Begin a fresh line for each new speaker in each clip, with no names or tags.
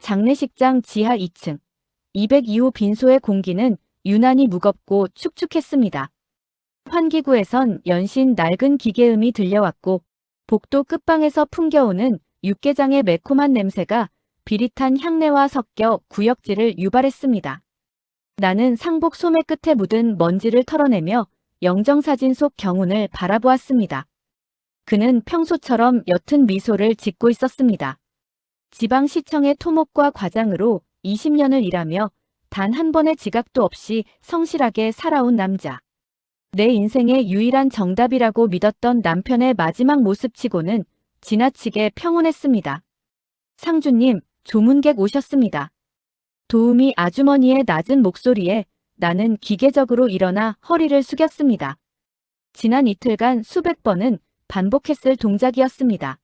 장례식장 지하 2층. 202호 빈소의 공기는 유난히 무겁고 축축했습니다. 환기구에선 연신 낡은 기계음이 들려왔고 복도 끝방에서 풍겨오는 육개장의 매콤한 냄새가 비릿한 향내와 섞여 구역질을 유발했습니다. 나는 상복 소매 끝에 묻은 먼지를 털어내며 영정사진 속 경운을 바라보았습니다. 그는 평소처럼 옅은 미소를 짓고 있었습니다. 지방시청의 토목과 과장으로 20년을 일하며 단 한 번의 지각도 없이 성실하게 살아온 남자. 내 인생의 유일한 정답이라고 믿었던 남편의 마지막 모습치고는 지나치게 평온했습니다. 상주님, 조문객 오셨습니다. 도우미 아주머니의 낮은 목소리에 나는 기계적으로 일어나 허리를 숙였습니다. 지난 이틀간 수백 번은 반복했을 동작이었습니다.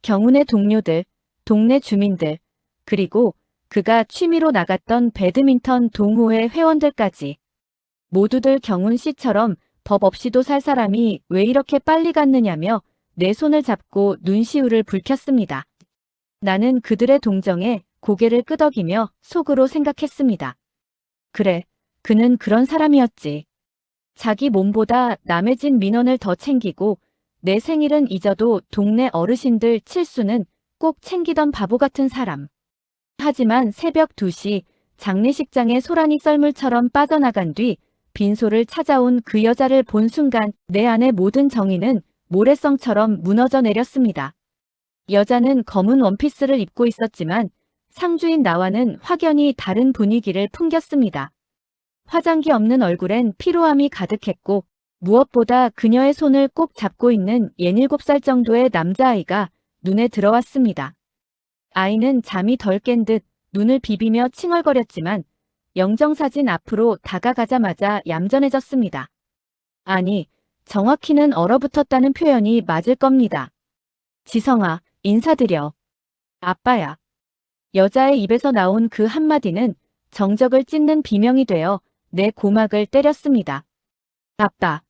경운의 동료들, 동네 주민들, 그리고 그가 취미로 나갔던 배드민턴 동호회 회원들까지 모두들 경운 씨처럼 법 없이도 살 사람이 왜 이렇게 빨리 갔느냐며 내 손을 잡고 눈시울을 붉혔습니다. 나는 그들의 동정에 고개를 끄덕이며 속으로 생각했습니다. 그래, 그는 그런 사람이었지. 자기 몸보다 남의 집 민원을 더 챙기고 내 생일은 잊어도 동네 어르신들 칠수는 꼭 챙기던 바보 같은 사람. 하지만 새벽 2시 장례식장에 소란이 썰물처럼 빠져나간 뒤 빈소를 찾아온 그 여자를 본 순간 내 안의 모든 정의는 모래성처럼 무너져 내렸습니다. 여자는 검은 원피스를 입고 있었지만 상주인 나와는 확연히 다른 분위기를 풍겼습니다. 화장기 없는 얼굴엔 피로함이 가득했고 무엇보다 그녀의 손을 꼭 잡고 있는 17살 정도의 남자아이가 눈에 들어왔습니다. 아이는 잠이 덜 깬 듯 눈을 비비며 칭얼거렸지만 영정사진 앞으로 다가가자마자 얌전해졌습니다. 아니, 정확히는 얼어붙었다는 표현이 맞을 겁니다. 지성아, 인사드려. 아빠야. 여자의 입에서 나온 그 한마디는 정적을 찢는 비명이 되어 내 고막을 때렸습니다. 아빠.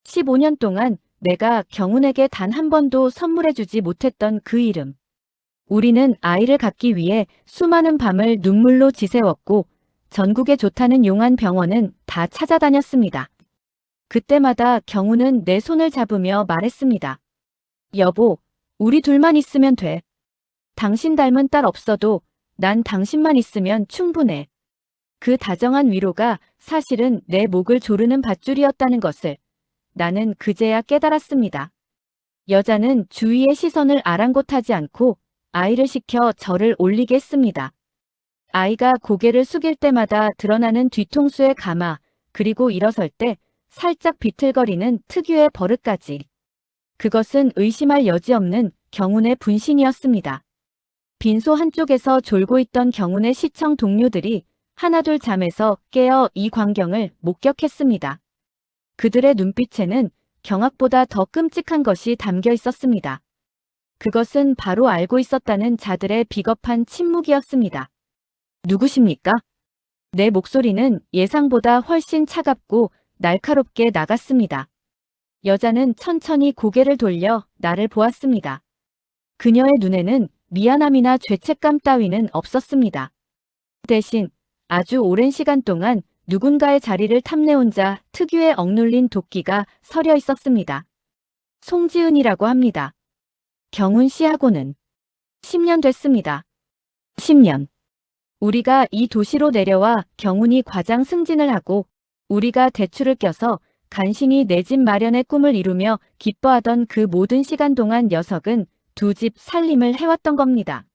15년 동안 내가 경운에게 단 한 번도 선물해주지 못했던 그 이름. 우리는 아이를 갖기 위해 수많은 밤을 눈물로 지새웠고 전국에 좋다는 용한 병원은 다 찾아다녔습니다. 그때마다 경운은 내 손을 잡으며 말했습니다. 여보, 우리 둘만 있으면 돼. 당신 닮은 딸 없어도 난 당신만 있으면 충분해. 그 다정한 위로가 사실은 내 목을 조르는 밧줄이었다는 것을 나는 그제야 깨달았습니다. 여자는 주위의 시선을 아랑곳하지 않고 아이를 시켜 절을 올리게 했습니다. 아이가 고개를 숙일 때마다 드러나는 뒤통수의 가마, 그리고 일어설 때 살짝 비틀거리는 특유의 버릇까지. 그것은 의심할 여지 없는 경운의 분신이었습니다. 빈소 한쪽에서 졸고 있던 경운의 시청 동료들이 하나둘 잠에서 깨어 이 광경을 목격했습니다. 그들의 눈빛에는 경악보다 더 끔찍한 것이 담겨 있었습니다. 그것은 바로 알고 있었다는 자들의 비겁한 침묵이었습니다. 누구십니까? 내 목소리는 예상보다 훨씬 차갑고 날카롭게 나갔습니다. 여자는 천천히 고개를 돌려 나를 보았습니다. 그녀의 눈에는 미안함이나 죄책감 따위는 없었습니다. 대신 아주 오랜 시간 동안 누군가의 자리를 탐내온 자 특유의 억눌린 도끼가 서려 있었습니다. 송지은이라고 합니다. 경운 씨하고는 10년 됐습니다. 10년. 우리가 이 도시로 내려와 경운이 과장 승진을 하고 우리가 대출을 껴서 간신히 내 집 마련의 꿈을 이루며 기뻐하던 그 모든 시간 동안 녀석은 두 집 살림을 해왔던 겁니다.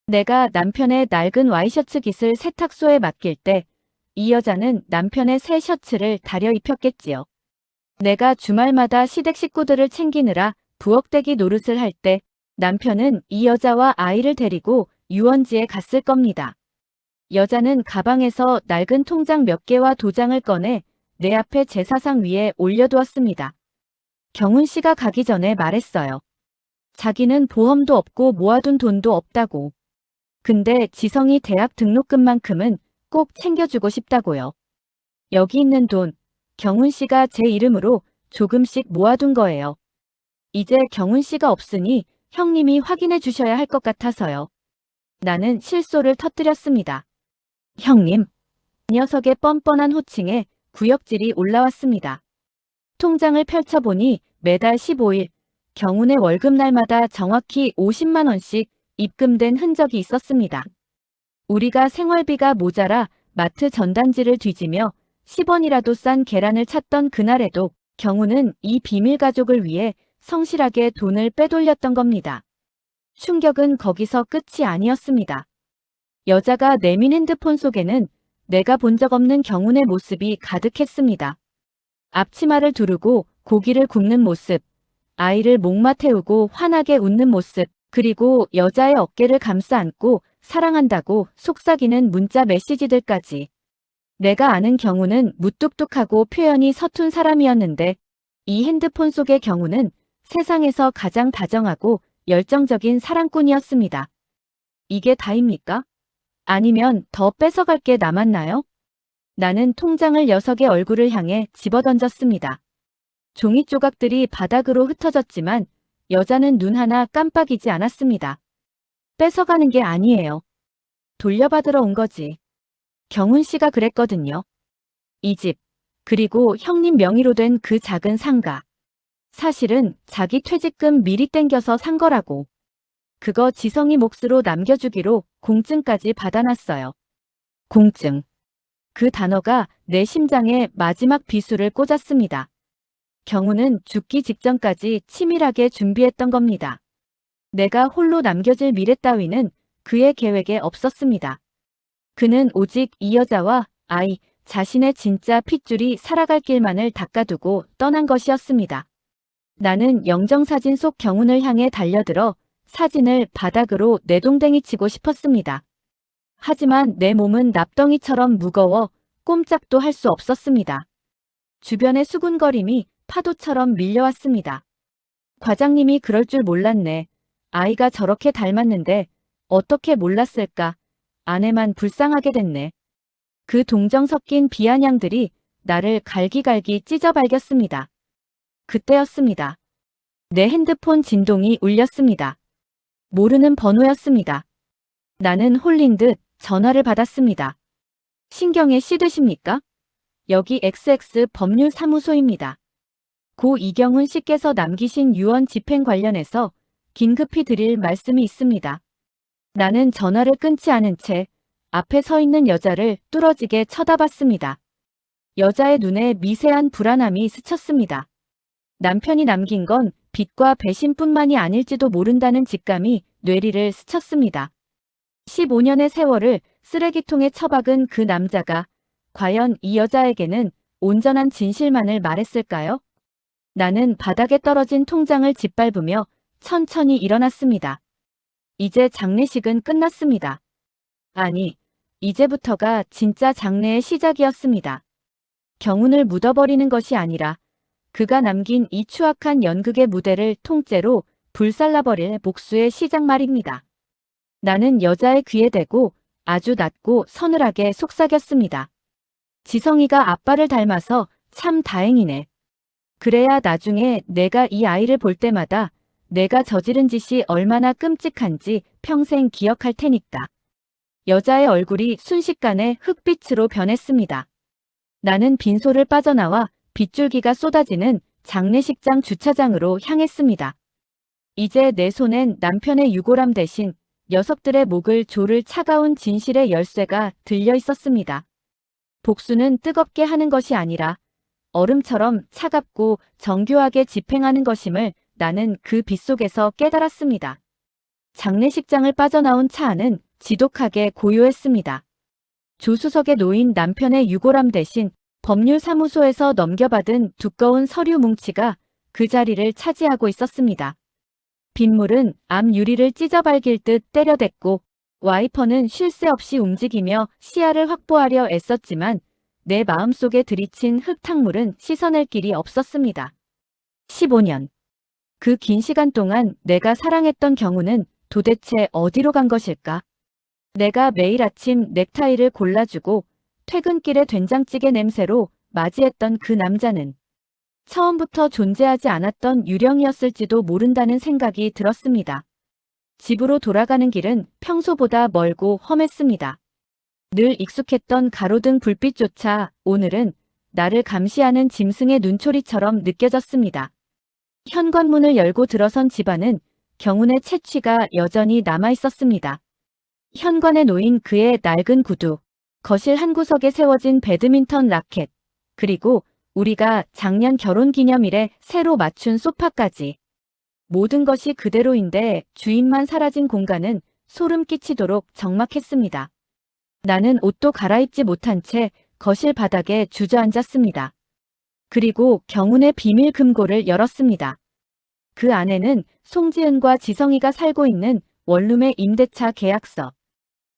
내가 남편의 낡은 와이셔츠 깃을 세탁소에 맡길 때 이 여자는 남편의 새 셔츠를 다려 입혔겠지요. 내가 주말마다 시댁 식구들을 챙기느라 부엌대기 노릇을 할 때 남편은 이 여자와 아이를 데리고 유원지에 갔을 겁니다. 여자는 가방에서 낡은 통장 몇 개와 도장을 꺼내 내 앞에 제사상 위에 올려두었습니다. 경운 씨가 가기 전에 말했어요. 자기는 보험도 없고 모아둔 돈도 없다고. 근데 지성이 대학 등록금만큼은 꼭 챙겨주고 싶다고요. 여기 있는 돈, 경운 씨가 제 이름으로 조금씩 모아둔 거예요. 이제 경운 씨가 없으니 형님이 확인해 주셔야 할 것 같아서요. 나는 실소를 터뜨렸습니다. 형님. 녀석의 뻔뻔한 호칭에 구역질이 올라왔습니다. 통장을 펼쳐보니 매달 15일 경운의 월급날마다 정확히 50만 원씩 입금된 흔적이 있었습니다. 우리가 생활비가 모자라 마트 전단지를 뒤지며 10원이라도 싼 계란을 찾던 그날에도 경운은 이 비밀 가족을 위해 성실하게 돈을 빼돌렸던 겁니다. 충격은 거기서 끝이 아니었습니다. 여자가 내민 핸드폰 속에는 내가 본 적 없는 경운의 모습이 가득했습니다. 앞치마를 두르고 고기를 굽는 모습, 아이를 목마 태우고 환하게 웃는 모습, 그리고 여자의 어깨를 감싸 안고 사랑한다고 속삭이는 문자 메시지들까지. 내가 아는 경우는 무뚝뚝하고 표현이 서툰 사람이었는데 이 핸드폰 속의 경우는 세상에서 가장 다정하고 열정적인 사랑꾼이었습니다. 이게 다입니까? 아니면 더 뺏어갈 게 남았나요? 나는 통장을 녀석의 얼굴을 향해 집어던졌습니다. 종이 조각들이 바닥으로 흩어졌지만 여자는 눈 하나 깜빡이지 않았습니다. 뺏어가는 게 아니에요. 돌려받으러 온 거지. 경훈 씨가 그랬거든요. 이 집, 그리고 형님 명의로 된 그 작은 상가. 사실은 자기 퇴직금 미리 땡겨서 산 거라고. 그거 지성이 몫으로 남겨주기로 공증까지 받아놨어요. 공증. 그 단어가 내 심장에 마지막 비수를 꽂았습니다. 경우는 죽기 직전까지 치밀하게 준비했던 겁니다. 내가 홀로 남겨질 미래 따위는 그의 계획에 없었습니다. 그는 오직 이 여자와 아이, 자신의 진짜 핏줄이 살아갈 길만을 닦아두고 떠난 것이었습니다. 나는 영정사진 속 경운을 향해 달려들어 사진을 바닥으로 내동댕이 치고 싶었습니다. 하지만 내 몸은 납덩이처럼 무거워 꼼짝도 할 수 없었습니다. 주변의 수군거림이 파도처럼 밀려왔습니다. 과장님이 그럴 줄 몰랐네. 아이가 저렇게 닮았는데 어떻게 몰랐을까. 아내만 불쌍하게 됐네. 그 동정 섞인 비아냥들이 나를 갈기갈기 찢어발겼습니다. 그때였습니다. 내 핸드폰 진동이 울렸습니다. 모르는 번호였습니다. 나는 홀린 듯 전화를 받았습니다. 신경에 씻으십니까? 여기 XX 법률사무소입니다. 고 이경훈 씨께서 남기신 유언 집행 관련해서 긴급히 드릴 말씀이 있습니다. 나는 전화를 끊지 않은 채 앞에 서 있는 여자를 뚫어지게 쳐다봤습니다. 여자의 눈에 미세한 불안함이 스쳤습니다. 남편이 남긴 건 빚과 배신뿐만이 아닐지도 모른다는 직감이 뇌리를 스쳤습니다. 15년의 세월을 쓰레기통에 처박은 그 남자가 과연 이 여자에게는 온전한 진실만을 말했을까요? 나는 바닥에 떨어진 통장을 짓밟으며 천천히 일어났습니다. 이제 장례식은 끝났습니다. 아니, 이제부터가 진짜 장례의 시작이었습니다. 경운을 묻어버리는 것이 아니라 그가 남긴 이 추악한 연극의 무대를 통째로 불살라버릴 복수의 시작 말입니다. 나는 여자의 귀에 대고 아주 낮고 서늘하게 속삭였습니다. 지성이가 아빠를 닮아서 참 다행이네. 그래야 나중에 내가 이 아이를 볼 때마다 내가 저지른 짓이 얼마나 끔찍한지 평생 기억할 테니까. 여자의 얼굴이 순식간에 흑빛으로 변했습니다. 나는 빈소를 빠져나와 빗줄기가 쏟아지는 장례식장 주차장으로 향했습니다. 이제 내 손엔 남편의 유골함 대신 녀석들의 목을 조를 차가운 진실의 열쇠가 들려 있었습니다. 복수는 뜨겁게 하는 것이 아니라 얼음처럼 차갑고 정교하게 집행하는 것임을 나는 그 빗속에서 깨달았습니다. 장례식장을 빠져나온 차 안은 지독하게 고요했습니다. 조수석에 놓인 남편의 유골함 대신 법률사무소에서 넘겨받은 두꺼운 서류 뭉치가 그 자리를 차지하고 있었습니다. 빗물은 앞 유리를 찢어발길 듯 때려댔고 와이퍼는 쉴 새 없이 움직이며 시야를 확보하려 애썼지만 내 마음속에 들이친 흙탕물은 씻어낼 길이 없었습니다. 15년. 그 긴 시간 동안 내가 사랑했던 경우는 도대체 어디로 간 것일까? 내가 매일 아침 넥타이를 골라주고 퇴근길의 된장찌개 냄새로 맞이했던 그 남자는 처음부터 존재하지 않았던 유령이었을지도 모른다는 생각이 들었습니다. 집으로 돌아가는 길은 평소보다 멀고 험했습니다. 늘 익숙했던 가로등 불빛조차 오늘은 나를 감시하는 짐승의 눈초리처럼 느껴졌습니다. 현관문을 열고 들어선 집안은 경운의 채취가 여전히 남아있었습니다. 현관에 놓인 그의 낡은 구두, 거실 한 구석에 세워진 배드민턴 라켓, 그리고 우리가 작년 결혼기념일에 새로 맞춘 소파까지. 모든 것이 그대로인데 주인만 사라진 공간은 소름 끼치도록 적막했습니다. 나는 옷도 갈아입지 못한 채 거실 바닥에 주저앉았습니다. 그리고 경운의 비밀 금고를 열었습니다. 그 안에는 송지은과 지성이가 살고 있는 원룸의 임대차 계약서,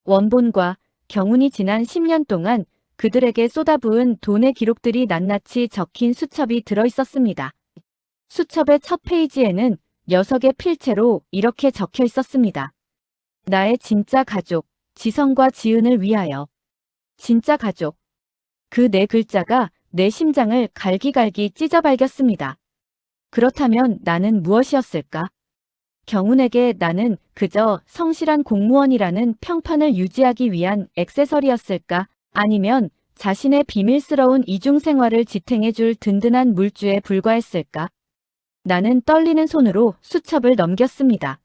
원본과 경운이 지난 10년 동안 그들에게 쏟아부은 돈의 기록들이 낱낱이 적힌 수첩이 들어있었습니다. 수첩의 첫 페이지에는 녀석의 필체로 이렇게 적혀 있었습니다. 나의 진짜 가족, 지성과 지은을 위하여. 진짜 가족. 그 네 글자가 내 심장을 갈기갈기 찢어발겼습니다. 그렇다면 나는 무엇이었을까? 경운에게 나는 그저 성실한 공무원이라는 평판을 유지하기 위한 액세서리였을까? 아니면 자신의 비밀스러운 이중생활을 지탱해줄 든든한 물주에 불과했을까? 나는 떨리는 손으로 수첩을 넘겼습니다.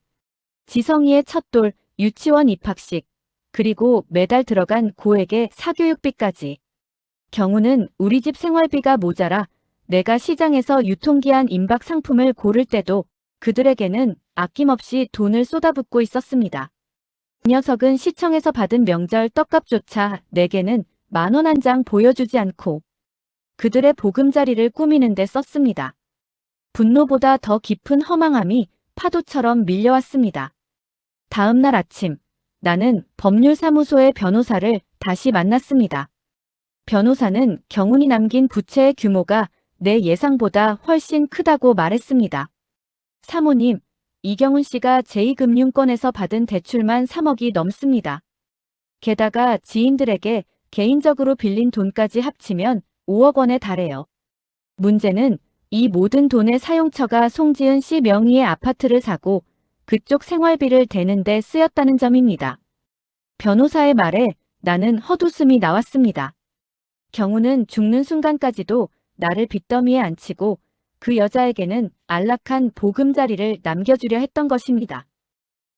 지성이의 첫돌, 유치원 입학식, 그리고 매달 들어간 고액의 사교육비까지. 경우는 우리 집 생활비가 모자라 내가 시장에서 유통기한 임박 상품을 고를 때도 그들에게는 아낌없이 돈을 쏟아붓고 있었습니다. 이 녀석은 시청에서 받은 명절 떡값조차 내게는 10,000원 한 장 보여주지 않고 그들의 보금자리를 꾸미는 데 썼습니다. 분노보다 더 깊은 허망함이 파도처럼 밀려왔습니다. 다음 날 아침, 나는 법률사무소의 변호사를 다시 만났습니다. 변호사는 경운이 남긴 부채의 규모가 내 예상보다 훨씬 크다고 말했습니다. 사모님, 이경운 씨가 제2금융권에서 받은 대출만 3억이 넘습니다. 게다가 지인들에게 개인적으로 빌린 돈까지 합치면 5억 원에 달해요. 문제는 이 모든 돈의 사용처가 송지은 씨 명의의 아파트를 사고 그쪽 생활비를 대는 데 쓰였다는 점입니다. 변호사의 말에 나는 헛웃음이 나왔습니다. 경우는 죽는 순간까지도 나를 빚더미에 앉히고 그 여자에게는 안락한 보금자리를 남겨주려 했던 것입니다.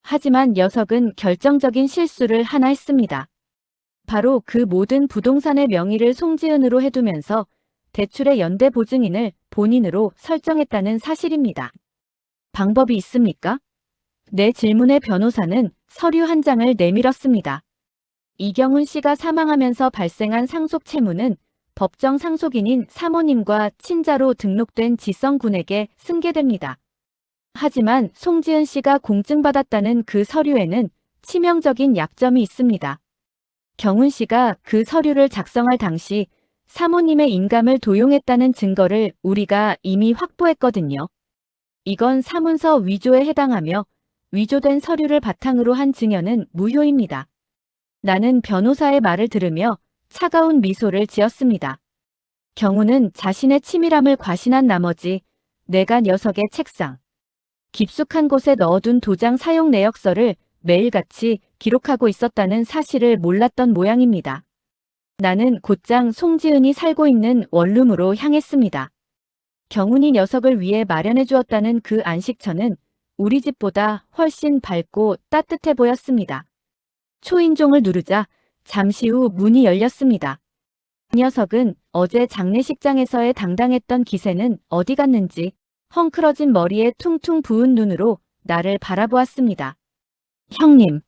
하지만 녀석은 결정적인 실수를 하나 했습니다. 바로 그 모든 부동산의 명의를 송지은으로 해두면서 대출의 연대 보증인을 본인으로 설정했다는 사실입니다. 방법이 있습니까? 내 질문에 변호사는 서류 한 장을 내밀었습니다. 이경운 씨가 사망하면서 발생한 상속 채무는 법정 상속인인 사모님과 친자로 등록된 지성군에게 승계됩니다. 하지만 송지은 씨가 공증받았다는 그 서류에는 치명적인 약점이 있습니다. 경운 씨가 그 서류를 작성할 당시 사모님의 인감을 도용했다는 증거를 우리가 이미 확보했거든요. 이건 사문서 위조에 해당하며 위조된 서류를 바탕으로 한 증여는 무효입니다. 나는 변호사의 말을 들으며 차가운 미소를 지었습니다. 경우는 자신의 치밀함을 과신한 나머지 내가 녀석의 책상, 깊숙한 곳에 넣어둔 도장 사용 내역서를 매일같이 기록하고 있었다는 사실을 몰랐던 모양입니다. 나는 곧장 송지은이 살고 있는 원룸으로 향했습니다. 경운이 녀석을 위해 마련해 주었다는 그 안식처는 우리 집보다 훨씬 밝고 따뜻해 보였습니다. 초인종을 누르자 잠시 후 문이 열렸습니다. 이 녀석은 어제 장례식장에서의 당당했던 기세는 어디 갔는지 헝클어진 머리에 퉁퉁 부은 눈으로 나를 바라보았습니다. 형님,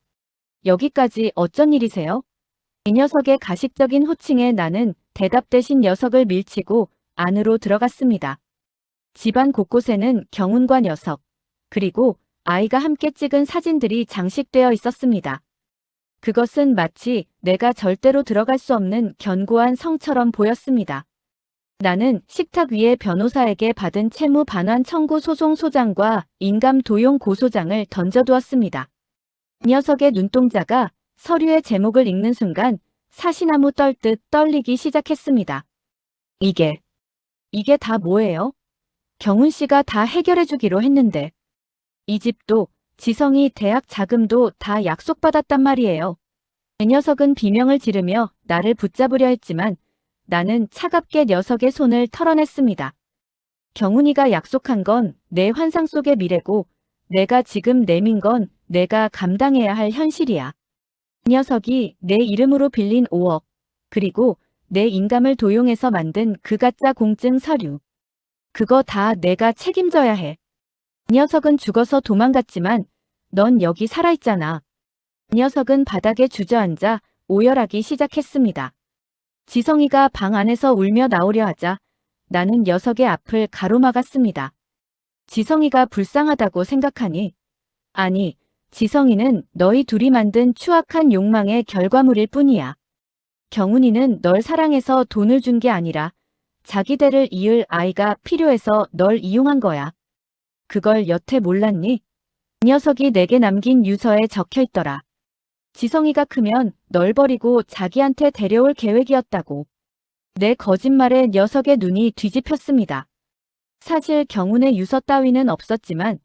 여기까지 어쩐 일이세요? 이 녀석의 가식적인 호칭에 나는 대답 대신 녀석을 밀치고 안으로 들어갔습니다. 집안 곳곳에는 경운과 녀석, 그리고 아이가 함께 찍은 사진들이 장식되어 있었습니다. 그것은 마치 내가 절대로 들어갈 수 없는 견고한 성처럼 보였습니다. 나는 식탁 위에 변호사에게 받은 채무 반환 청구 소송 소장과 인감 도용 고소장을 던져두었습니다. 이 녀석의 눈동자가 서류의 제목을 읽는 순간 사시나무 떨듯 떨리기 시작했습니다. 이게 다 뭐예요? 경운 씨가 다 해결해 주기로 했는데. 이 집도 지성이 대학 자금도 다 약속받았단 말이에요. 그 녀석은 비명을 지르며 나를 붙잡으려 했지만 나는 차갑게 녀석의 손을 털어냈습니다. 경훈이가 약속한 건 내 환상 속의 미래고 내가 지금 내민 건 내가 감당해야 할 현실이야. 이 녀석이 내 이름으로 빌린 5억, 그리고 내 인감을 도용해서 만든 그 가짜 공증 서류. 그거 다 내가 책임져야 해. 이 녀석은 죽어서 도망갔지만 넌 여기 살아있잖아. 이 녀석은 바닥에 주저앉아 오열하기 시작했습니다. 지성이가 방 안에서 울며 나오려 하자 나는 녀석의 앞을 가로막았습니다. 지성이가 불쌍하다고 생각하니? 아니, 지성이는 너희 둘이 만든 추악한 욕망의 결과물일 뿐이야. 경훈이는 널 사랑해서 돈을 준 게 아니라 자기 대를 이을 아이가 필요해서 널 이용한 거야. 그걸 여태 몰랐니? 이 녀석이 내게 남긴 유서에 적혀있더라. 지성이가 크면 널 버리고 자기한테 데려올 계획이었다고. 내 거짓말에 녀석의 눈이 뒤집혔습니다. 사실 경훈의 유서 따위는 없었지만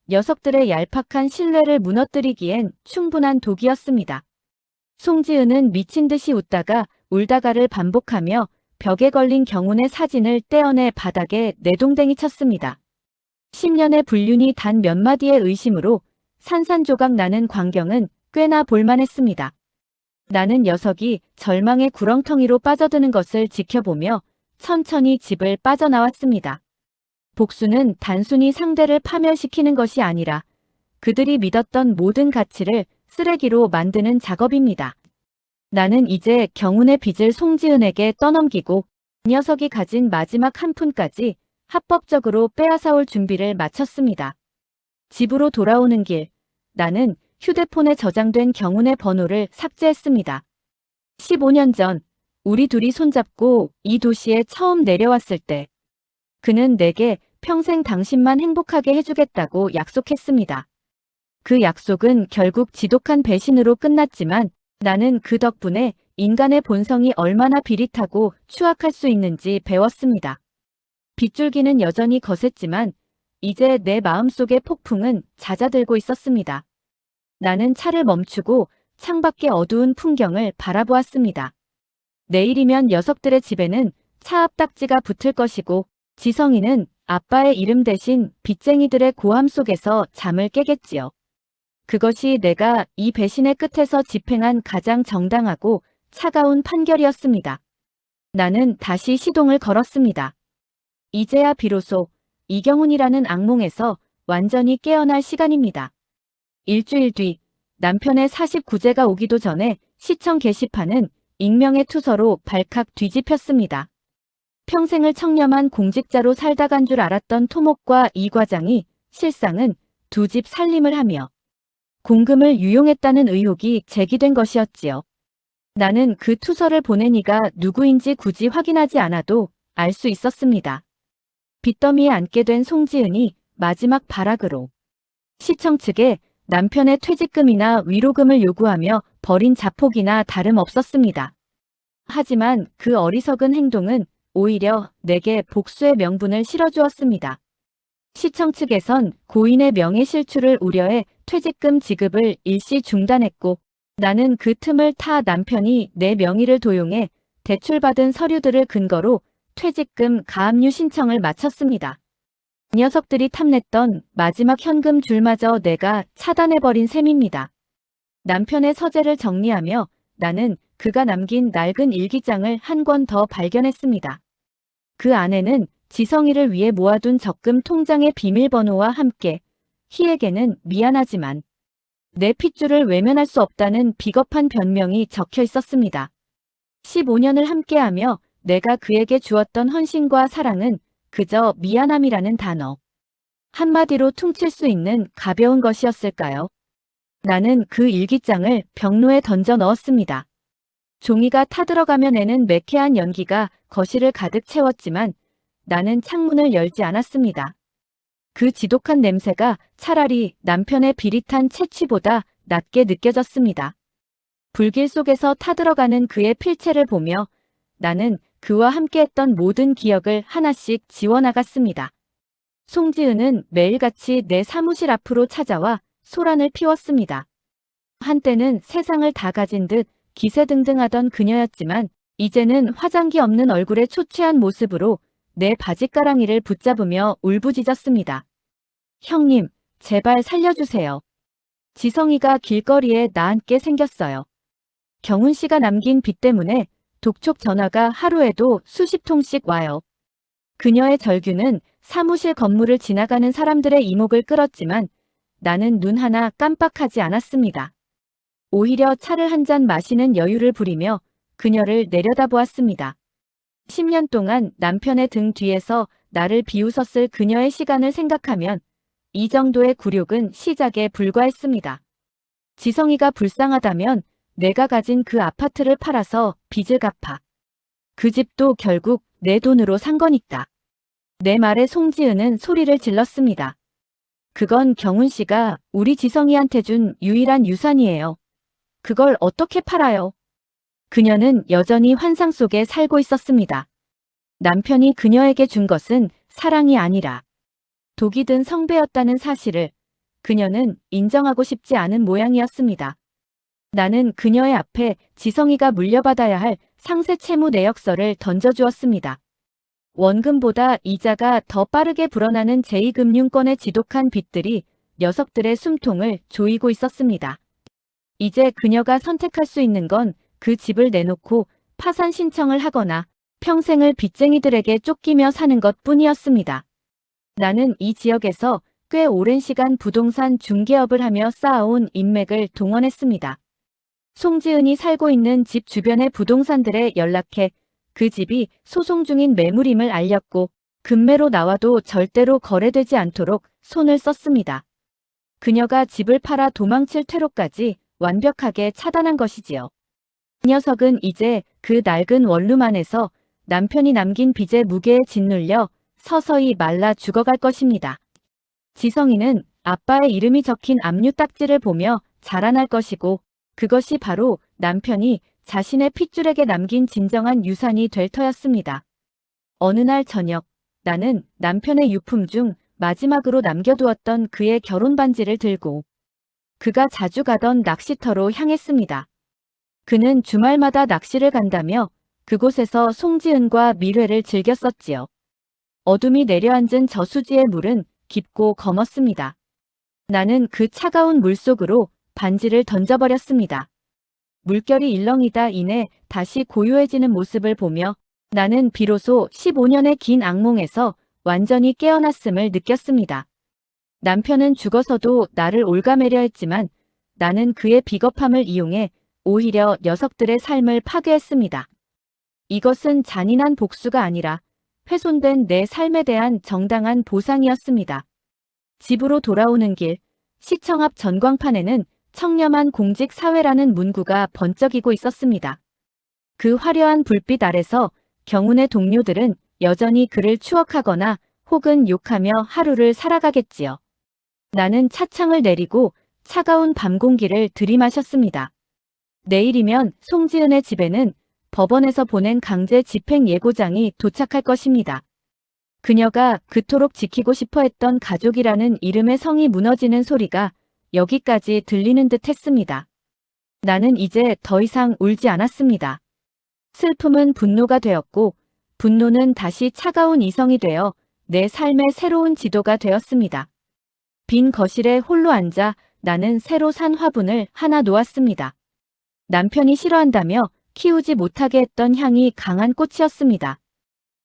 녀석들의 얄팍한 신뢰를 무너뜨리기엔 충분한 독이었습니다. 송지은은 미친 듯이 웃다가 울다가를 반복하며 벽에 걸린 경훈의 사진을 떼어내 바닥에 내동댕이 쳤습니다. 10년의 불륜이 단 몇 마디의 의심으로 산산조각 나는 광경은 꽤나 볼만했습니다. 나는 녀석이 절망의 구렁텅이로 빠져드는 것을 지켜보며 천천히 집을 빠져나왔습니다. 복수는 단순히 상대를 파멸시키는 것이 아니라 그들이 믿었던 모든 가치를 쓰레기로 만드는 작업입니다. 나는 이제 경훈의 빚을 송지은에게 떠넘기고 이 녀석이 가진 마지막 한 푼까지 합법적으로 빼앗아올 준비를 마쳤습니다. 집으로 돌아오는 길, 나는 휴대폰에 저장된 경훈의 번호를 삭제했습니다. 15년 전, 우리 둘이 손잡고 이 도시에 처음 내려왔을 때, 그는 내게 평생 당신만 행복하게 해주겠다고 약속했습니다. 그 약속은 결국 지독한 배신으로 끝났지만 나는 그 덕분에 인간의 본성이 얼마나 비릿하고 추악할 수 있는지 배웠습니다. 빗줄기는 여전히 거셌지만 이제 내 마음속의 폭풍은 잦아들고 있었습니다. 나는 차를 멈추고 창밖의 어두운 풍경을 바라보았습니다. 내일이면 녀석들의 집에는 차 앞 딱지가 붙을 것이고 지성이는 아빠의 이름 대신 빚쟁이들의 고함 속에서 잠을 깨겠지요. 그것이 내가 이 배신의 끝에서 집행한 가장 정당하고 차가운 판결이었습니다. 나는 다시 시동을 걸었습니다. 이제야 비로소 이경훈이라는 악몽에서 완전히 깨어날 시간입니다. 일주일 뒤 남편의 49제가 오기도 전에 시청 게시판은 익명의 투서로 발칵 뒤집혔습니다. 평생을 청렴한 공직자로 살다 간 줄 알았던 토목과 이 과장이 실상은 두 집 살림을 하며 공금을 유용했다는 의혹이 제기된 것이었지요. 나는 그 투서를 보낸 이가 누구인지 굳이 확인하지 않아도 알 수 있었습니다. 빚더미에 앉게 된 송지은이 마지막 발악으로 시청 측에 남편의 퇴직금이나 위로금을 요구하며 벌인 자폭이나 다름없었습니다. 하지만 그 어리석은 행동은 오히려 내게 복수의 명분을 실어주었습니다. 시청 측에선 고인의 명예 실추를 우려해 퇴직금 지급을 일시 중단했고 나는 그 틈을 타 남편이 내 명의를 도용해 대출받은 서류들을 근거로 퇴직금 가압류 신청을 마쳤습니다. 이 녀석들이 탐냈던 마지막 현금 줄마저 내가 차단해버린 셈입니다. 남편의 서재를 정리하며 나는 그가 남긴 낡은 일기장을 한 권 더 발견했습니다. 그 안에는 지성이를 위해 모아둔 적금 통장의 비밀번호와 함께 희에게는 미안하지만 내 핏줄을 외면할 수 없다는 비겁한 변명이 적혀 있었습니다. 15년을 함께하며 내가 그에게 주었던 헌신과 사랑은 그저 미안함이라는 단어. 한마디로 퉁칠 수 있는 가벼운 것이었을까요? 나는 그 일기장을 벽로에 던져 넣었습니다. 종이가 타들어가며 내는 매캐한 연기가 거실을 가득 채웠지만 나는 창문을 열지 않았습니다. 그 지독한 냄새가 차라리 남편의 비릿한 채취보다 낫게 느껴졌습니다. 불길 속에서 타들어가는 그의 필체를 보며 나는 그와 함께했던 모든 기억을 하나씩 지워나갔습니다. 송지은은 매일같이 내 사무실 앞으로 찾아와 소란을 피웠습니다. 한때는 세상을 다 가진 듯 기세등등하던 그녀였지만 이제는 화장기 없는 얼굴에 초췌한 모습으로 내 바짓가랑이를 붙잡으며 울부짖었습니다. 형님, 제발 살려주세요. 지성이가 길거리에 나앉게 생겼어요. 경훈 씨가 남긴 빚 때문에 독촉 전화가 하루에도 수십 통씩 와요. 그녀의 절규는 사무실 건물을 지나가는 사람들의 이목을 끌었지만 나는 눈 하나 깜빡하지 않았습니다. 오히려 차를 한 잔 마시는 여유를 부리며 그녀를 내려다보았습니다. 10년 동안 남편의 등 뒤에서 나를 비웃었을 그녀의 시간을 생각하면 이 정도의 굴욕은 시작에 불과했습니다. 지성이가 불쌍하다면 내가 가진 그 아파트를 팔아서 빚을 갚아. 그 집도 결국 내 돈으로 산 거니까. 내 말에 송지은은 소리를 질렀습니다. 그건 경훈 씨가 우리 지성이한테 준 유일한 유산이에요. 그걸 어떻게 팔아요? 그녀는 여전히 환상 속에 살고 있었습니다. 남편이 그녀에게 준 것은 사랑이 아니라 독이 든 성배였다는 사실을 그녀는 인정하고 싶지 않은 모양이었습니다. 나는 그녀의 앞에 지성이가 물려받아야 할 상세 채무 내역서를 던져주었습니다. 원금보다 이자가 더 빠르게 불어나는 제2금융권의 지독한 빚들이 녀석들의 숨통을 조이고 있었습니다. 이제 그녀가 선택할 수 있는 건 그 집을 내놓고 파산 신청을 하거나 평생을 빚쟁이들에게 쫓기며 사는 것뿐이었습니다. 나는 이 지역에서 꽤 오랜 시간 부동산 중개업을 하며 쌓아온 인맥을 동원했습니다. 송지은이 살고 있는 집 주변의 부동산들에 연락해 그 집이 소송 중인 매물임을 알렸고 금매로 나와도 절대로 거래되지 않도록 손을 썼습니다. 그녀가 집을 팔아 도망칠 퇴로까지 완벽하게 차단한 것이지요. 이 녀석은 이제 그 낡은 원룸 안에서 남편이 남긴 빚의 무게에 짓눌려 서서히 말라 죽어갈 것입니다. 지성이는 아빠의 이름이 적힌 압류 딱지를 보며 자라날 것이고 그것이 바로 남편이 자신의 핏줄에게 남긴 진정한 유산이 될 터였습니다. 어느 날 저녁 나는 남편의 유품 중 마지막으로 남겨두었던 그의 결혼 반지를 들고 그가 자주 가던 낚시터로 향했습니다. 그는 주말마다 낚시를 간다며 그곳에서 송지은과 밀회를 즐겼었지요. 어둠이 내려앉은 저수지의 물은 깊고 검었습니다. 나는 그 차가운 물속으로 반지를 던져버렸습니다. 물결이 일렁이다 인해 다시 고요해지는 모습을 보며 나는 비로소 15년의 긴 악몽에서 완전히 깨어났음을 느꼈습니다. 남편은 죽어서도 나를 올가매려 했지만 나는 그의 비겁함을 이용해 오히려 녀석들의 삶을 파괴했습니다. 이것은 잔인한 복수가 아니라 훼손된 내 삶에 대한 정당한 보상이었습니다. 집으로 돌아오는 길, 시청 앞 전광판에는 청렴한 공직 사회라는 문구가 번쩍이고 있었습니다. 그 화려한 불빛 아래서 경훈의 동료들은 여전히 그를 추억하거나 혹은 욕하며 하루를 살아가겠지요. 나는 차창을 내리고 차가운 밤 공기를 들이마셨습니다. 내일이면 송지은의 집에는 법원에서 보낸 강제 집행 예고장이 도착할 것입니다. 그녀가 그토록 지키고 싶어 했던 가족이라는 이름의 성이 무너지는 소리가 여기까지 들리는 듯 했습니다. 나는 이제 더 이상 울지 않았습니다. 슬픔은 분노가 되었고 분노는 다시 차가운 이성이 되어 내 삶의 새로운 지도가 되었습니다. 빈 거실에 홀로 앉아 나는 새로 산 화분을 하나 놓았습니다. 남편이 싫어한다며 키우지 못하게 했던 향이 강한 꽃이었습니다.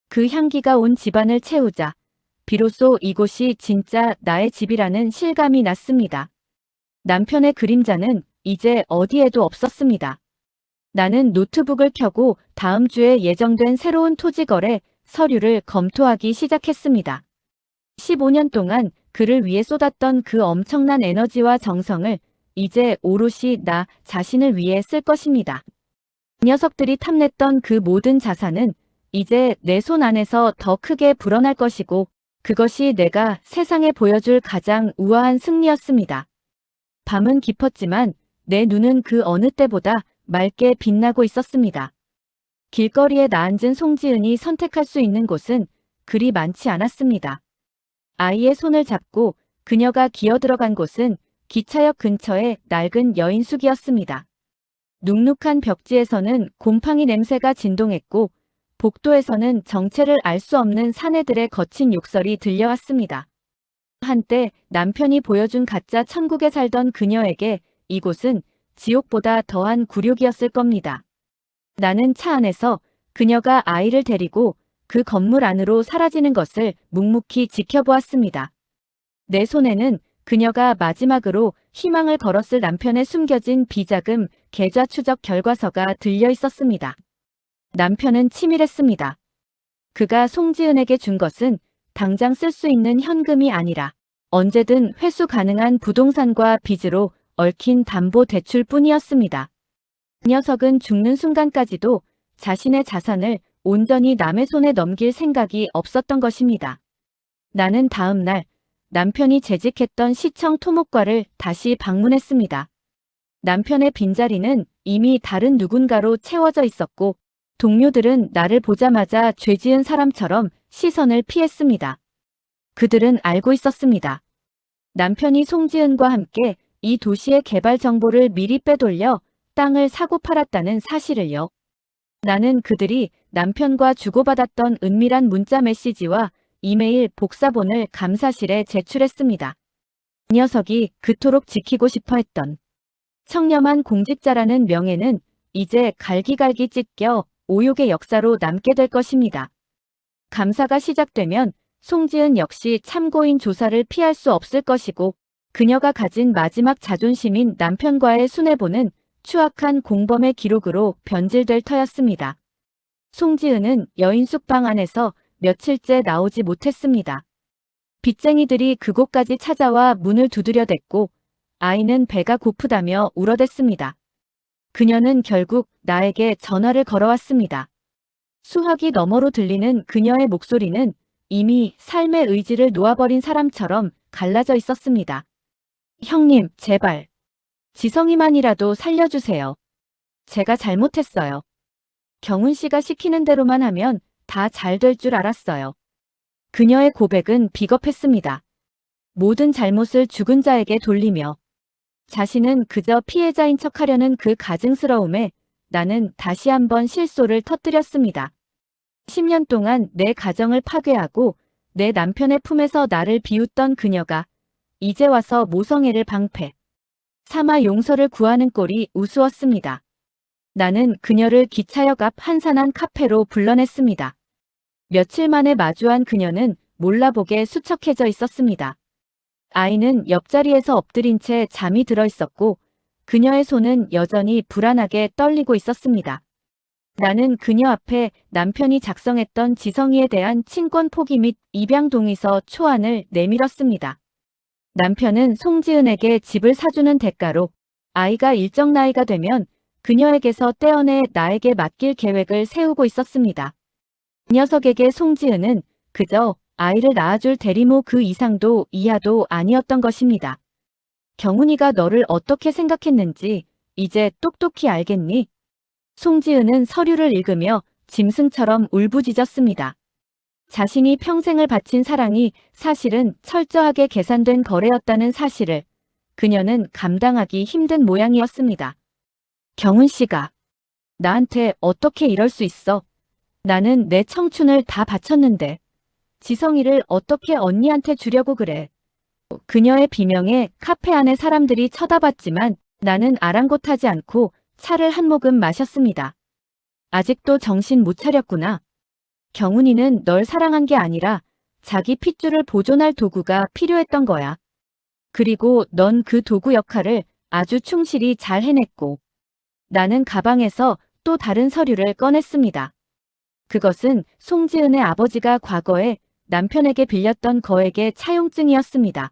그 향기가 온 집안을 채우자 비로소 이곳이 진짜 나의 집이라는 실감이 났습니다. 남편의 그림자는 이제 어디에도 없었습니다. 나는 노트북을 켜고 다음 주에 예정된 새로운 토지 거래 서류를 검토하기 시작했습니다. 15년 동안 그를 위해 쏟았던 그 엄청난 에너지와 정성을 이제 오롯이 나 자신을 위해 쓸 것입니다. 녀석들이 탐냈던 그 모든 자산은 이제 내 손 안에서 더 크게 불어날 것이고 그것이 내가 세상에 보여줄 가장 우아한 승리였습니다. 밤은 깊었지만 내 눈은 그 어느 때보다 맑게 빛나고 있었습니다. 길거리에 나앉은 송지은이 선택할 수 있는 곳은 그리 많지 않았습니다. 아이의 손을 잡고 그녀가 기어들어간 곳은 기차역 근처의 낡은 여인숙이었습니다. 눅눅한 벽지에서는 곰팡이 냄새가 진동했고 복도에서는 정체를 알 수 없는 사내들의 거친 욕설이 들려왔습니다. 한때 남편이 보여준 가짜 천국에 살던 그녀에게 이곳은 지옥보다 더한 굴욕이었을 겁니다. 나는 차 안에서 그녀가 아이를 데리고 그 건물 안으로 사라지는 것을 묵묵히 지켜보았습니다. 내 손에는 그녀가 마지막으로 희망을 걸었을 남편의 숨겨진 비자금 계좌 추적 결과서가 들려 있었습니다. 남편은 치밀했습니다. 그가 송지은에게 준 것은 당장 쓸 수 있는 현금이 아니라 언제든 회수 가능한 부동산과 빚으로 얽힌 담보 대출뿐이었습니다. 그 녀석은 죽는 순간까지도 자신의 자산을 온전히 남의 손에 넘길 생각이 없었던 것입니다. 나는 다음 날 남편이 재직했던 시청 토목과를 다시 방문했습니다. 남편의 빈자리는 이미 다른 누군가로 채워져 있었고 동료들은 나를 보자마자 죄 지은 사람처럼 시선을 피했습니다. 그들은 알고 있었습니다. 남편이 송지은과 함께 이 도시의 개발 정보를 미리 빼돌려 땅을 사고 팔았다는 사실을요. 나는 그들이 남편과 주고받았던 은밀한 문자 메시지와 이메일 복사본을 감사실에 제출했습니다. 이 녀석이 그토록 지키고 싶어 했던 청렴한 공직자라는 명예는 이제 갈기갈기 찢겨 오욕의 역사로 남게 될 것입니다. 감사가 시작되면 송지은 역시 참고인 조사를 피할 수 없을 것이고 그녀가 가진 마지막 자존심인 남편과의 순애보는 추악한 공범의 기록으로 변질될 터였습니다. 송지은은 여인숙 방 안에서 며칠째 나오지 못했습니다. 빚쟁이들이 그곳까지 찾아와 문을 두드려댔고 아이는 배가 고프다며 울어댔습니다. 그녀는 결국 나에게 전화를 걸어왔습니다. 수화기 너머로 들리는 그녀의 목소리는 이미 삶의 의지를 놓아버린 사람처럼 갈라져 있었습니다. 형님, 제발. 지성이만이라도 살려주세요. 제가 잘못했어요. 경훈 씨가 시키는 대로만 하면 다 잘 될 줄 알았어요. 그녀의 고백은 비겁했습니다. 모든 잘못을 죽은 자에게 돌리며 자신은 그저 피해자인 척하려는 그 가증스러움에 나는 다시 한번 실소를 터뜨렸습니다. 10년 동안 내 가정을 파괴하고 내 남편의 품에서 나를 비웃던 그녀가 이제 와서 모성애를 방패 삼아 용서를 구하는 꼴이 우스웠습니다. 나는 그녀를 기차역 앞 한산한 카페로 불러냈습니다. 며칠 만에 마주한 그녀는 몰라보게 수척해져 있었습니다. 아이는 옆자리에서 엎드린 채 잠이 들어 있었고 그녀의 손은 여전히 불안하게 떨리고 있었습니다. 나는 그녀 앞에 남편이 작성했던 지성이에 대한 친권 포기 및 입양 동의서 초안을 내밀었습니다. 남편은 송지은에게 집을 사주는 대가로 아이가 일정 나이가 되면 그녀에게서 떼어내 나에게 맡길 계획을 세우고 있었습니다. 이 녀석에게 송지은은 그저 아이를 낳아줄 대리모 그 이상도 이하도 아니었던 것입니다. 경훈이가 너를 어떻게 생각했는지 이제 똑똑히 알겠니? 송지은은 서류를 읽으며 짐승처럼 울부짖었습니다. 자신이 평생을 바친 사랑이 사실은 철저하게 계산된 거래였다는 사실을 그녀는 감당하기 힘든 모양이었습니다. 경훈 씨가 나한테 어떻게 이럴 수 있어? 나는 내 청춘을 다 바쳤는데 지성이를 어떻게 언니한테 주려고 그래? 그녀의 비명에 카페 안의 사람들이 쳐다봤지만 나는 아랑곳하지 않고 차를 한 모금 마셨습니다. 아직도 정신 못 차렸구나. 경훈이는 널 사랑한 게 아니라 자기 핏줄을 보존할 도구가 필요했던 거야. 그리고 넌 그 도구 역할을 아주 충실히 잘 해냈고. 나는 가방에서 또 다른 서류를 꺼냈습니다. 그것은 송지은의 아버지가 과거에 남편에게 빌렸던 거액의 차용증이었습니다.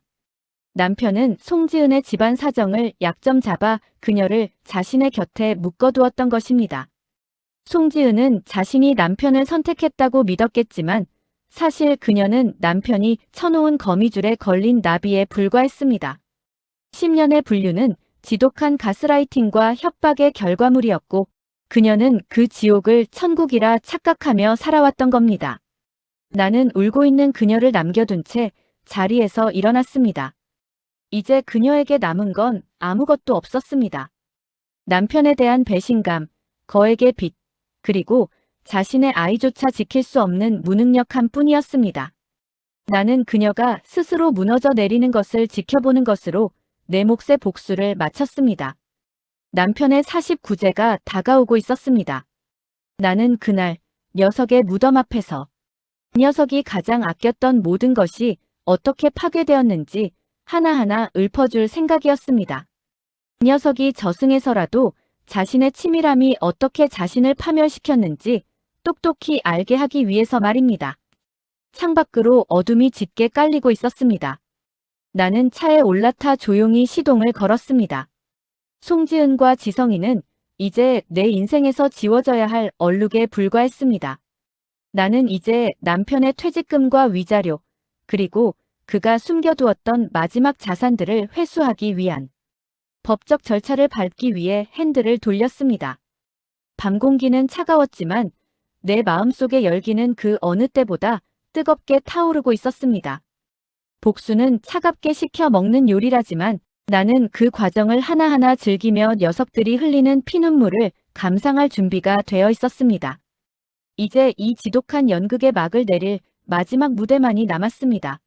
남편은 송지은의 집안 사정을 약점 잡아 그녀를 자신의 곁에 묶어두었던 것입니다. 송지은은 자신이 남편을 선택했다고 믿었겠지만 사실 그녀는 남편이 쳐놓은 거미줄에 걸린 나비에 불과했습니다. 10년의 분류는 지독한 가스라이팅과 협박의 결과물이었고 그녀는 그 지옥을 천국이라 착각하며 살아왔던 겁니다. 나는 울고 있는 그녀를 남겨둔 채 자리에서 일어났습니다. 이제 그녀에게 남은 건 아무것도 없었습니다. 남편에 대한 배신감, 거액의 빚, 그리고 자신의 아이조차 지킬 수 없는 무능력함 뿐이었습니다. 나는 그녀가 스스로 무너져 내리는 것을 지켜보는 것으로 내 몫의 복수를 마쳤습니다. 남편의 49제가 다가오고 있었습니다. 나는 그날 녀석의 무덤 앞에서 녀석이 가장 아꼈던 모든 것이 어떻게 파괴되었는지 하나하나 읊어줄 생각이었습니다. 녀석이 저승에서라도 자신의 치밀함이 어떻게 자신을 파멸시켰는지 똑똑히 알게 하기 위해서 말입니다. 창밖으로 어둠이 짙게 깔리고 있었습니다. 나는 차에 올라타 조용히 시동을 걸었습니다. 송지은과 지성이는 이제 내 인생에서 지워져야 할 얼룩에 불과했습니다. 나는 이제 남편의 퇴직금과 위자료, 그리고 그가 숨겨두었던 마지막 자산들을 회수하기 위한 법적 절차를 밟기 위해 핸들을 돌렸습니다. 밤 공기는 차가웠지만 내 마음속의 열기는 그 어느 때보다 뜨겁게 타오르고 있었습니다. 복수는 차갑게 식혀 먹는 요리라지만 나는 그 과정을 하나하나 즐기며 녀석들이 흘리는 피눈물을 감상할 준비가 되어 있었습니다. 이제 이 지독한 연극의 막을 내릴 마지막 무대만이 남았습니다.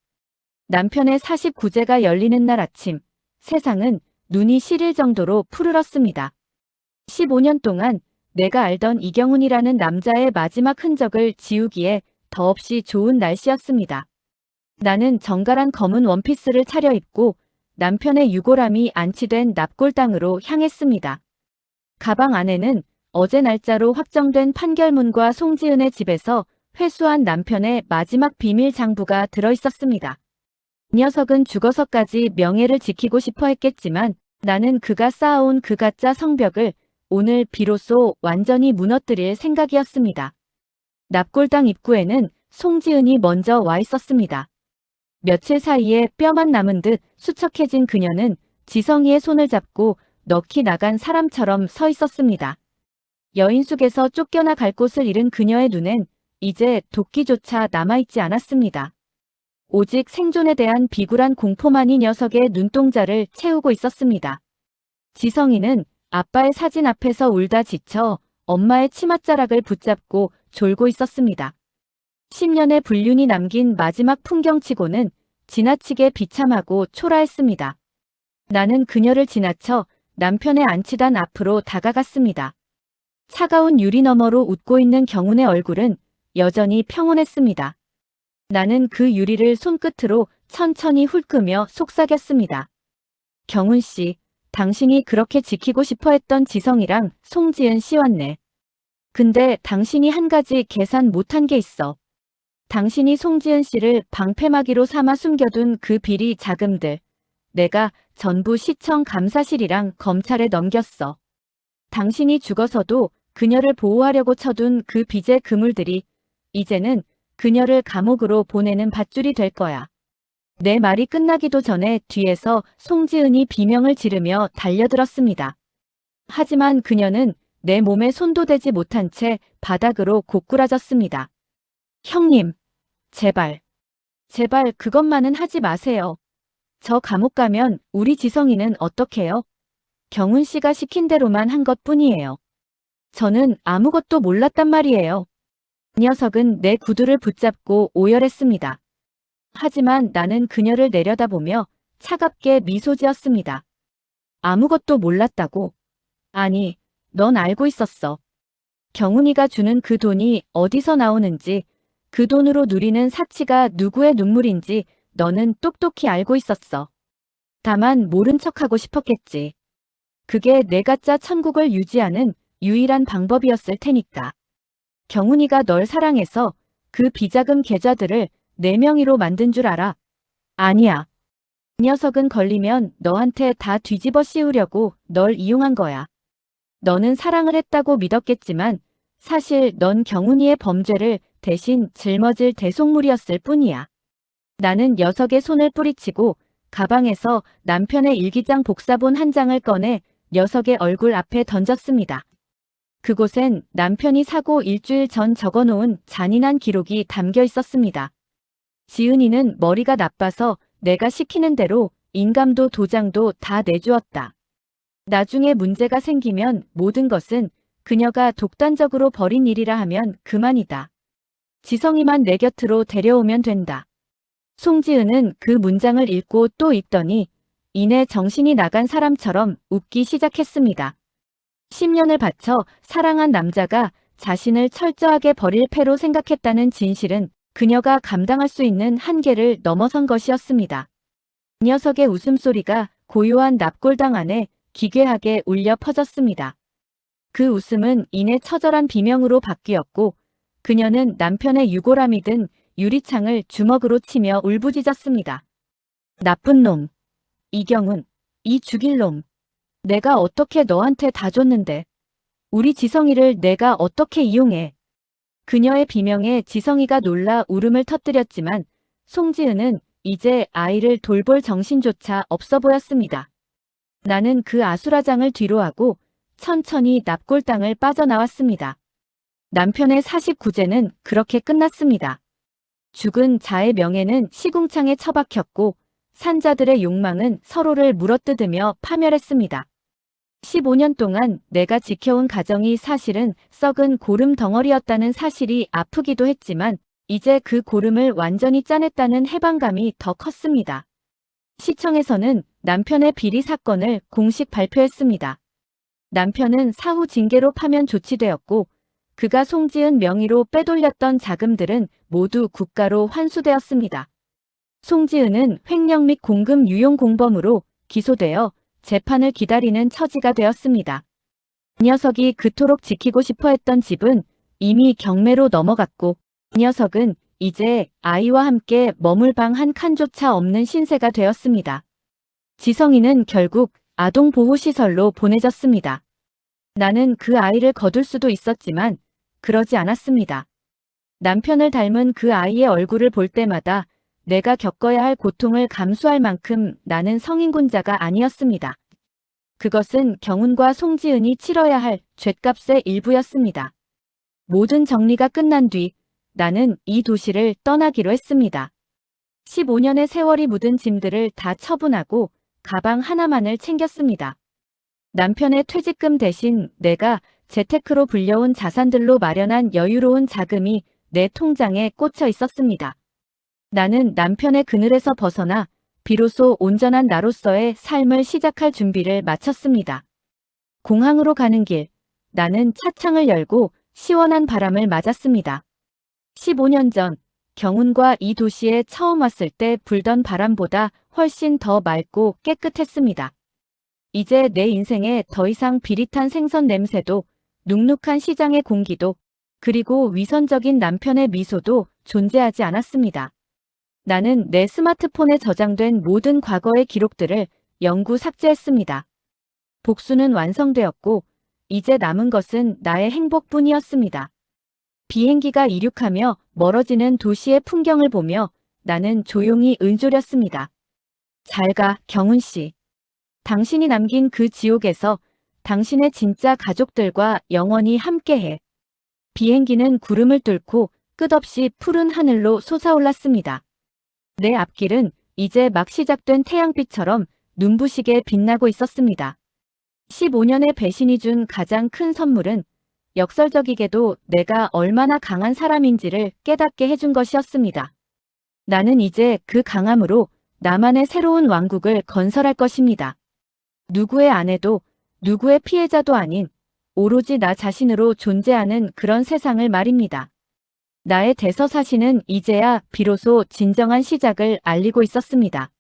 남편의 49제가 열리는 날 아침, 세상은 눈이 시릴 정도로 푸르렀습니다. 15년 동안 내가 알던 이경훈이라는 남자의 마지막 흔적을 지우기에 더없이 좋은 날씨였습니다. 나는 정갈한 검은 원피스를 차려입고 남편의 유골함이 안치된 납골당으로 향했습니다. 가방 안에는 어제 날짜로 확정된 판결문과 송지은의 집에서 회수한 남편의 마지막 비밀 장부가 들어있었습니다. 녀석은 죽어서까지 명예를 지키고 싶어 했겠지만 나는 그가 쌓아온 그 가짜 성벽을 오늘 비로소 완전히 무너뜨릴 생각이었습니다. 납골당 입구에는 송지은이 먼저 와 있었습니다. 며칠 사이에 뼈만 남은 듯 수척해진 그녀는 지성이의 손을 잡고 넋이 나간 사람처럼 서 있었습니다. 여인숙에서 쫓겨나 갈 곳을 잃은 그녀의 눈엔 이제 도끼조차 남아있지 않았습니다. 오직 생존에 대한 비굴한 공포만이 녀석의 눈동자를 채우고 있었습니다. 지성이는 아빠의 사진 앞에서 울다 지쳐 엄마의 치맛자락을 붙잡고 졸고 있었습니다. 10년의 불륜이 남긴 마지막 풍경치고는 지나치게 비참하고 초라했습니다. 나는 그녀를 지나쳐 남편의 안치단 앞으로 다가갔습니다. 차가운 유리 너머로 웃고 있는 경훈의 얼굴은 여전히 평온했습니다. 나는 그 유리를 손끝으로 천천히 훑으며 속삭였습니다. 경훈 씨, 당신이 그렇게 지키고 싶어 했던 지성이랑 송지은 씨 왔네. 근데 당신이 한 가지 계산 못한 게 있어. 당신이 송지은 씨를 방패막이로 삼아 숨겨둔 그 비리 자금들, 내가 전부 시청 감사실이랑 검찰에 넘겼어. 당신이 죽어서도 그녀를 보호하려고 쳐둔 그 빚의 그물들이 이제는 그녀를 감옥으로 보내는 밧줄이 될 거야. 내 말이 끝나기도 전에 뒤에서 송지은이 비명을 지르며 달려들었습니다. 하지만 그녀는 내 몸에 손도 대지 못한 채 바닥으로 고꾸라졌습니다. 형님, 제발, 제발 그것만은 하지 마세요. 저 감옥 가면 우리 지성이는 어떡해요? 경훈 씨가 시킨 대로만 한 것뿐이에요. 저는 아무것도 몰랐단 말이에요. 녀석은 내 구두를 붙잡고 오열했습니다. 하지만 나는 그녀를 내려다보며 차갑게 미소 지었습니다. 아무것도 몰랐다고? 아니, 넌 알고 있었어. 경훈이가 주는 그 돈이 어디서 나오는지, 그 돈으로 누리는 사치가 누구의 눈물인지 너는 똑똑히 알고 있었어. 다만 모른 척하고 싶었겠지. 그게 내 가짜 천국을 유지하는 유일한 방법이었을 테니까. 경훈이가 널 사랑해서 그 비자금 계좌들을 내 명의로 만든 줄 알아? 아니야. 녀석은 걸리면 너한테 다 뒤집어 씌우려고 널 이용한 거야. 너는 사랑을 했다고 믿었겠지만 사실 넌 경훈이의 범죄를 대신 짊어질 대속물이었을 뿐이야. 나는 녀석의 손을 뿌리치고 가방에서 남편의 일기장 복사본 한 장을 꺼내 녀석의 얼굴 앞에 던졌습니다. 그곳엔 남편이 사고 일주일 전 적어놓은 잔인한 기록이 담겨 있었습니다. 지은이는 머리가 나빠서 내가 시키는 대로 인감도 도장도 다 내주었다. 나중에 문제가 생기면 모든 것은 그녀가 독단적으로 벌인 일이라 하면 그만이다. 지성이만 내 곁으로 데려오면 된다. 송지은은 그 문장을 읽고 또 읽더니 이내 정신이 나간 사람처럼 웃기 시작했습니다. 10년을 바쳐 사랑한 남자가 자신을 철저하게 버릴 패로 생각했다는 진실은 그녀가 감당할 수 있는 한계를 넘어선 것이었습니다. 이 녀석의 웃음소리가 고요한 납골당 안에 기괴하게 울려 퍼졌습니다. 그 웃음은 이내 처절한 비명으로 바뀌었고 그녀는 남편의 유골함이 든 유리창을 주먹으로 치며 울부짖었습니다. 나쁜 놈. 이경훈. 이 죽일 놈. 내가 어떻게 너한테 다 줬는데. 우리 지성이를 내가 어떻게 이용해. 그녀의 비명에 지성이가 놀라 울음을 터뜨렸지만 송지은은 이제 아이를 돌볼 정신조차 없어 보였습니다. 나는 그 아수라장을 뒤로하고 천천히 납골당을 빠져나왔습니다. 남편의 49제는 그렇게 끝났습니다. 죽은 자의 명예는 시궁창에 처박혔고 산자들의 욕망은 서로를 물어뜯으며 파멸했습니다. 15년 동안 내가 지켜온 가정이 사실은 썩은 고름 덩어리였다는 사실이 아프기도 했지만 이제 그 고름을 완전히 짜냈다는 해방감이 더 컸습니다. 시청에서는 남편의 비리 사건을 공식 발표했습니다. 남편은 사후 징계로 파면 조치되었고 그가 송지은 명의로 빼돌렸던 자금들은 모두 국가로 환수되었습니다. 송지은은 횡령 및 공금 유용 공범으로 기소되어 재판을 기다리는 처지가 되었습니다. 이 녀석이 그토록 지키고 싶어 했던 집은 이미 경매로 넘어갔고 이 녀석은 이제 아이와 함께 머물 방 한 칸조차 없는 신세가 되었습니다. 지성이는 결국 아동보호시설로 보내졌습니다. 나는 그 아이를 거둘 수도 있었지만 그러지 않았습니다. 남편을 닮은 그 아이의 얼굴을 볼 때마다 내가 겪어야 할 고통을 감수할 만큼 나는 성인군자가 아니었습니다. 그것은 경훈과 송지은이 치러야 할 죗값의 일부였습니다. 모든 정리가 끝난 뒤 나는 이 도시를 떠나기로 했습니다. 15년의 세월이 묻은 짐들을 다 처분하고 가방 하나만을 챙겼습니다. 남편의 퇴직금 대신 내가 재테크로 불려온 자산들로 마련한 여유로운 자금이 내 통장에 꽂혀 있었습니다. 나는 남편의 그늘에서 벗어나 비로소 온전한 나로서의 삶을 시작할 준비를 마쳤습니다. 공항으로 가는 길, 나는 차창을 열고 시원한 바람을 맞았습니다. 15년 전 경운과 이 도시에 처음 왔을 때 불던 바람보다 훨씬 더 맑고 깨끗했습니다. 이제 내 인생에 더 이상 비릿한 생선 냄새도 눅눅한 시장의 공기도 그리고 위선적인 남편의 미소도 존재하지 않았습니다. 나는 내 스마트폰에 저장된 모든 과거의 기록들을 영구 삭제했습니다. 복수는 완성되었고 이제 남은 것은 나의 행복뿐이었습니다. 비행기가 이륙하며 멀어지는 도시의 풍경을 보며 나는 조용히 은조렸습니다. 잘 가, 경훈 씨. 당신이 남긴 그 지옥에서 당신의 진짜 가족들과 영원히 함께해. 비행기는 구름을 뚫고 끝없이 푸른 하늘로 솟아올랐습니다. 내 앞길은 이제 막 시작된 태양빛처럼 눈부시게 빛나고 있었습니다. 15년의 배신이 준 가장 큰 선물은 역설적이게도 내가 얼마나 강한 사람인지를 깨닫게 해준 것이었습니다. 나는 이제 그 강함으로 나만의 새로운 왕국을 건설할 것입니다. 누구의 아내도 누구의 피해자도 아닌 오로지 나 자신으로 존재하는 그런 세상을 말입니다. 나의 대서사시는 이제야 비로소 진정한 시작을 알리고 있었습니다.